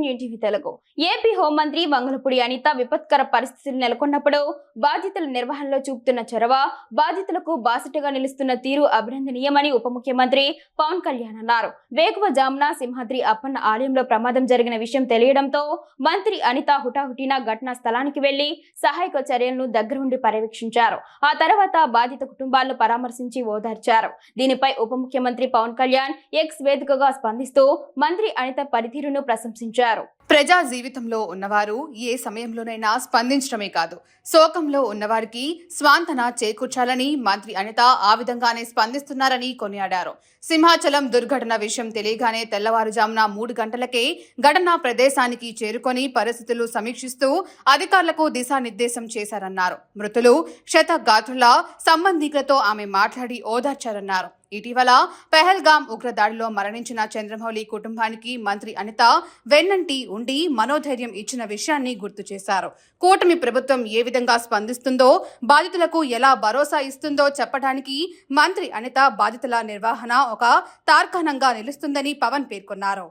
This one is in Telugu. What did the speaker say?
న్యూటీవీ తెలుగు. ఏపీ హోంమంత్రి వంగలపూడి అనిత విపత్కర పరిస్థితులు నెలకొన్నప్పుడు బాధితుల నిర్వహణలో చూపుతున్న చొరవ, బాధితులకు బాసటగా నిలుస్తున్న తీరు అభినందనీయమని ఉప ముఖ్యమంత్రి పవన్ కళ్యాణ్ అన్నారు. వేకువజామున సింహాద్రి అప్పన్న ఆలయంలో ప్రమాదం జరిగిన విషయం తెలియడంతో మంత్రి అనిత హుటాహుటిన ఘటనా స్థలానికి వెళ్లి సహాయక చర్యలను దగ్గరుండి పర్యవేక్షించారు. ఆ తర్వాత బాధిత కుటుంబాలను పరామర్శించి ఓదార్చారు. దీనిపై ఉప ముఖ్యమంత్రి పవన్ కళ్యాణ్ ఎక్స్ వేదికగా స్పందిస్తూ మంత్రి అనిత పనితీరును ప్రశంసించారు. ప్రజా జీవితంలో ఉన్నవారు ఏ సమయంలోనైనా స్పందించడమే కాదు, శోకంలో ఉన్నవారికి స్వాంతన చేకూర్చాలని మంత్రి అనిత ఆ విధంగానే స్పందిస్తున్నారని కొనియాడారు. సింహాచలం దుర్ఘటన విషయం తెలియగానే తెల్లవారుజామున 3 గంటలకే ఘటనా ప్రదేశానికి చేరుకొని పరిస్థితులు సమీక్షిస్తూ అధికారులకు దిశానిర్దేశం చేశారన్నారు. మృతులు క్షతగాత్రుల సంబంధికులతో ఆమె మాట్లాడి ఓదార్చారన్నారు. ఇటీవల పెహల్గాం ఉగ్రదాడిలో మరణించిన చంద్రమౌళి కుటుంబానికి మంత్రి అనిత వెన్నంటి ఉండి మనోధైర్యం ఇచ్చిన విషయాన్ని గుర్తు చేశారు. కూటమి ప్రభుత్వం ఏ విధంగా స్పందిస్తుందో, బాధితులకు ఎలా భరోసా ఇస్తుందో చెప్పడానికి మంత్రి అనిత బాధితుల నిర్వహణ ఒక తార్కాణంగా నిలుస్తుందని పవన్ పేర్కొన్నారు.